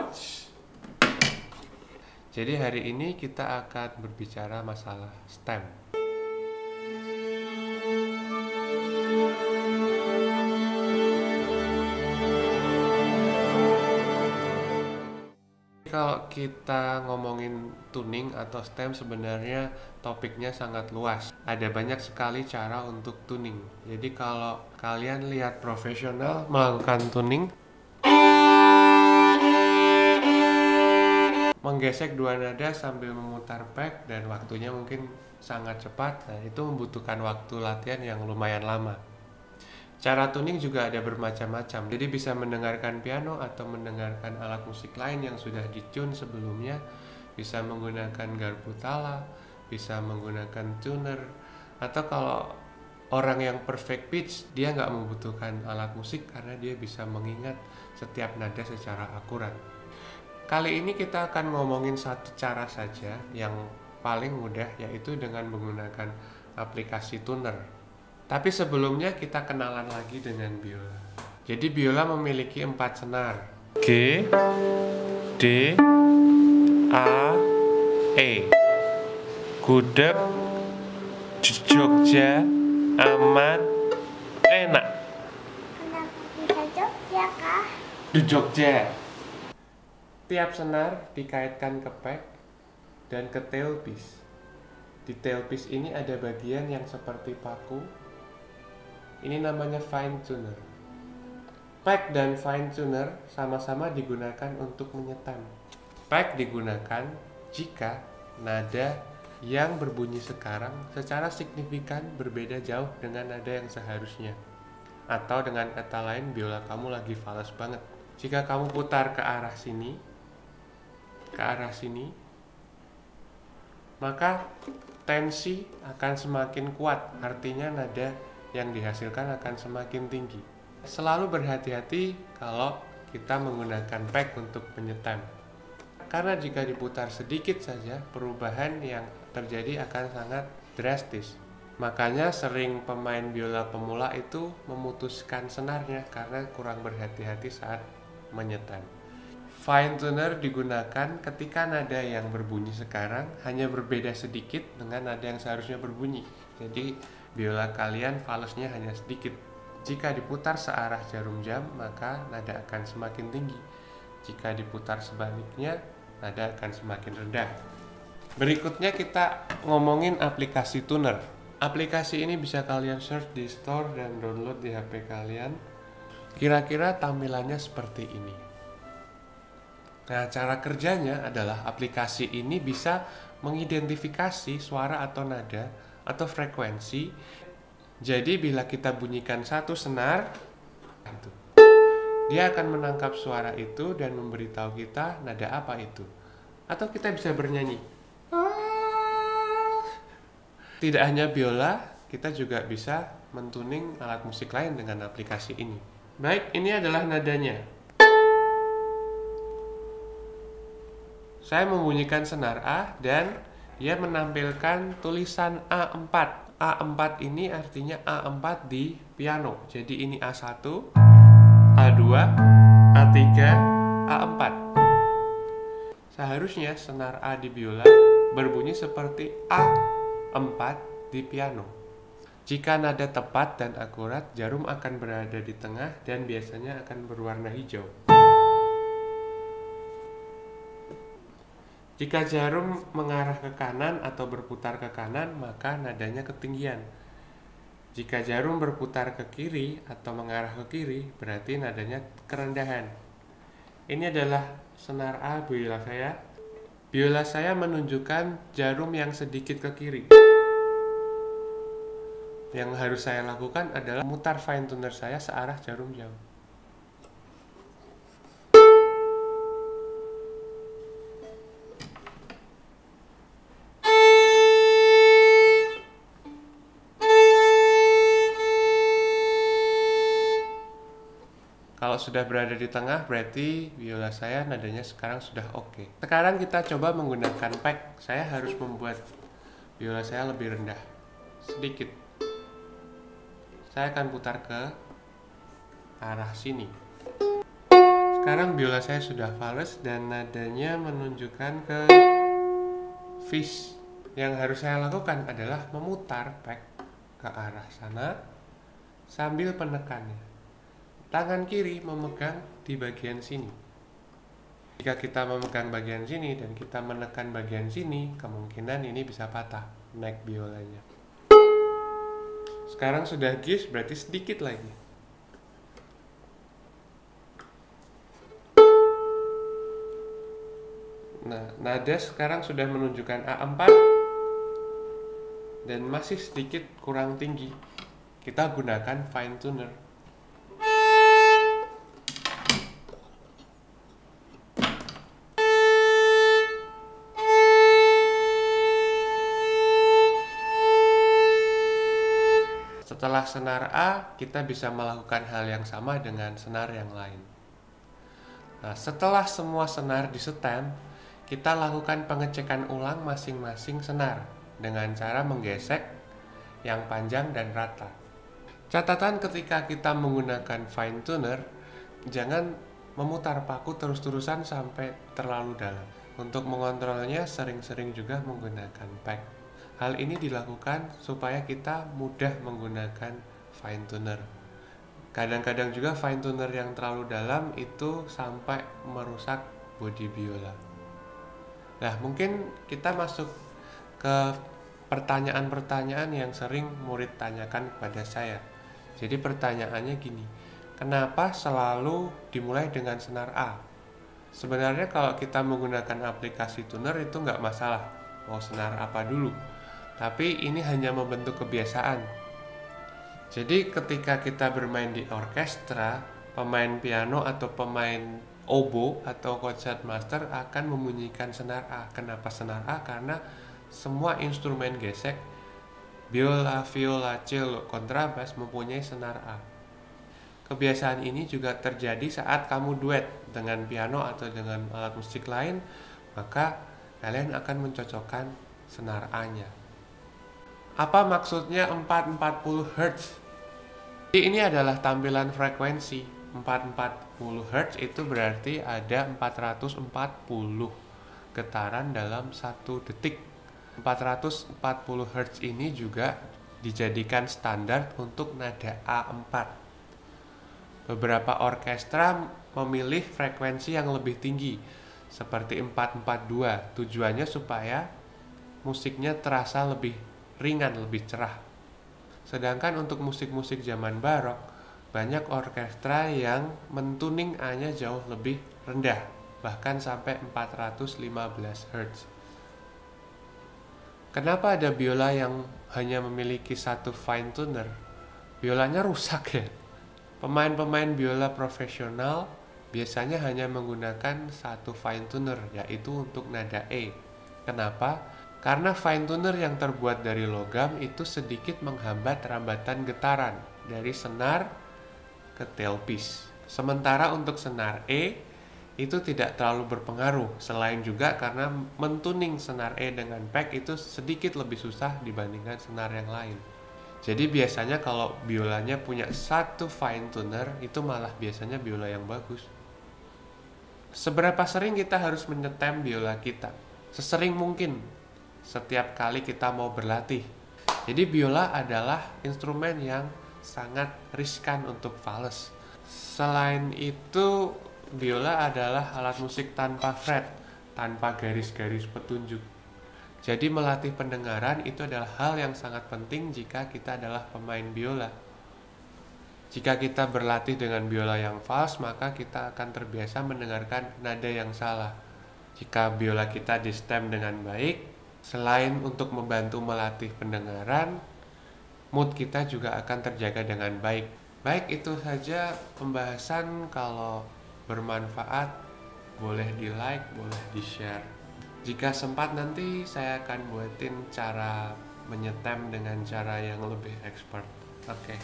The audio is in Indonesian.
Ouch. Jadi hari ini kita akan berbicara masalah stem. Kalau kita ngomongin tuning atau stem, sebenarnya topiknya sangat luas. Ada banyak sekali cara untuk tuning. Jadi kalau kalian lihat profesional melakukan tuning, menggesek dua nada sambil memutar peg dan waktunya mungkin sangat cepat. Nah, itu membutuhkan waktu latihan yang lumayan lama. Cara tuning juga ada bermacam-macam. Jadi bisa mendengarkan piano atau mendengarkan alat musik lain yang sudah ditune sebelumnya. Bisa menggunakan garpu tala, bisa menggunakan tuner. Atau kalau orang yang perfect pitch, dia nggak membutuhkan alat musik karena dia bisa mengingat setiap nada secara akurat. Kali ini kita akan ngomongin satu cara saja yang paling mudah, yaitu dengan menggunakan aplikasi tuner. Tapi sebelumnya kita kenalan lagi dengan biola. Jadi biola memiliki 4 senar. G, D, A, E. Gudeg, Jogja, amat, enak. Kenapa bisa Jogja, Kak? Di Jogja. Tiap senar dikaitkan ke peg dan ke tailpiece. Di tailpiece ini ada bagian yang seperti paku. Ini namanya fine tuner. Peg dan fine tuner sama-sama digunakan untuk menyetem. Peg digunakan jika nada yang berbunyi sekarang secara signifikan berbeda jauh dengan nada yang seharusnya. Atau dengan kata lain, biola kamu lagi fals banget. Jika kamu putar ke arah sini, maka tensi akan semakin kuat, artinya nada yang dihasilkan akan semakin tinggi. Selalu berhati-hati kalau kita menggunakan peg untuk menyetem, karena jika diputar sedikit saja, perubahan yang terjadi akan sangat drastis. Makanya sering pemain biola pemula itu memutuskan senarnya karena kurang berhati-hati saat menyetem. Fine tuner digunakan ketika nada yang berbunyi sekarang hanya berbeda sedikit dengan nada yang seharusnya berbunyi. Jadi biola kalian falsnya hanya sedikit. Jika diputar searah jarum jam, maka nada akan semakin tinggi. Jika diputar sebaliknya, nada akan semakin rendah. Berikutnya kita ngomongin aplikasi tuner. Aplikasi ini bisa kalian search di store dan download di HP kalian. Kira-kira tampilannya seperti ini. Nah, cara kerjanya adalah aplikasi ini bisa mengidentifikasi suara atau nada atau frekuensi. Jadi bila kita bunyikan satu senar, dia akan menangkap suara itu dan memberitahu kita nada apa itu. Atau kita bisa bernyanyi. Tidak hanya biola, kita juga bisa mentuning alat musik lain dengan aplikasi ini. Baik, ini adalah nadanya. Saya membunyikan senar A dan dia menampilkan tulisan A4. A4 ini artinya A4 di piano. Jadi ini A1, A2, A3, A4. Seharusnya senar A di biola berbunyi seperti A4 di piano. Jika nada tepat dan akurat, jarum akan berada di tengah dan biasanya akan berwarna hijau. Jika jarum mengarah ke kanan atau berputar ke kanan, maka nadanya ketinggian. Jika jarum berputar ke kiri atau mengarah ke kiri, berarti nadanya kerendahan. Ini adalah senar A biola saya. Biola saya menunjukkan jarum yang sedikit ke kiri. Yang harus saya lakukan adalah memutar fine tuner saya searah jarum jam. Kalau sudah berada di tengah, berarti biola saya nadanya sekarang sudah oke. Sekarang kita coba menggunakan peg. Saya harus membuat biola saya lebih rendah sedikit. Saya akan putar ke arah sini. Sekarang biola saya sudah fales dan nadanya menunjukkan ke fish. Yang harus saya lakukan adalah memutar pack ke arah sana sambil penekannya. Tangan kiri memegang di bagian sini. Jika kita memegang bagian sini dan kita menekan bagian sini, kemungkinan ini bisa patah neck biolanya. Sekarang sudah gis, berarti sedikit lagi. Nah, nada sekarang sudah menunjukkan A4 dan masih sedikit kurang tinggi. Kita gunakan fine tuner. Setelah senar A, kita bisa melakukan hal yang sama dengan senar yang lain. Nah, setelah semua senar disetem, kita lakukan pengecekan ulang masing-masing senar dengan cara menggesek yang panjang dan rata. Catatan ketika kita menggunakan fine tuner, jangan memutar paku terus-terusan sampai terlalu dalam. Untuk mengontrolnya sering-sering juga menggunakan pack. Hal ini dilakukan supaya kita mudah menggunakan fine tuner. Kadang-kadang juga fine tuner yang terlalu dalam itu sampai merusak bodi biola. Nah, mungkin kita masuk ke pertanyaan-pertanyaan yang sering murid tanyakan kepada saya. Jadi pertanyaannya gini, kenapa selalu dimulai dengan senar A? Sebenarnya kalau kita menggunakan aplikasi tuner itu nggak masalah mau senar apa dulu. Tapi ini hanya membentuk kebiasaan. Jadi ketika kita bermain di orkestra, pemain piano atau pemain oboe atau concertmaster akan membunyikan senar A. Kenapa senar A? Karena semua instrumen gesek, biola, viola, cello, kontrabas mempunyai senar A. Kebiasaan ini juga terjadi saat kamu duet dengan piano atau dengan alat musik lain, maka kalian akan mencocokkan senar A-nya. Apa maksudnya 440 Hz? Ini adalah tampilan frekuensi. 440 Hz itu berarti ada 440 getaran dalam 1 detik. 440 Hz ini juga dijadikan standar untuk nada A4. Beberapa orkestra memilih frekuensi yang lebih tinggi, seperti 442. Tujuannya supaya musiknya terasa lebih ringan, lebih cerah. Sedangkan untuk musik-musik zaman barok, banyak orkestra yang mentuning A-nya jauh lebih rendah, bahkan sampai 415 Hz. Kenapa ada biola yang hanya memiliki satu fine tuner? Biolanya rusak ya. Pemain-pemain biola profesional biasanya hanya menggunakan satu fine tuner, yaitu untuk nada E. Kenapa? Karena fine tuner yang terbuat dari logam itu sedikit menghambat rambatan getaran dari senar ke tailpiece. Sementara untuk senar E itu tidak terlalu berpengaruh, selain juga karena mentuning senar E dengan pack itu sedikit lebih susah dibandingkan senar yang lain. Jadi biasanya kalau biolanya punya satu fine tuner, itu malah biasanya biola yang bagus. Seberapa sering kita harus menyetem biola kita? Sesering mungkin setiap kali kita mau berlatih. Jadi biola adalah instrumen yang sangat riskan untuk fales. Selain itu, biola adalah alat musik tanpa fret, tanpa garis-garis petunjuk. Jadi melatih pendengaran itu adalah hal yang sangat penting jika kita adalah pemain biola. Jika kita berlatih dengan biola yang fals, maka kita akan terbiasa mendengarkan nada yang salah. Jika biola kita di stem dengan baik, selain untuk membantu melatih pendengaran, mood kita juga akan terjaga dengan baik. Baik, itu saja pembahasan. Kalau bermanfaat, boleh di-like, boleh di-share. Jika sempat nanti saya akan buatin cara menyetem dengan cara yang lebih expert. Oke.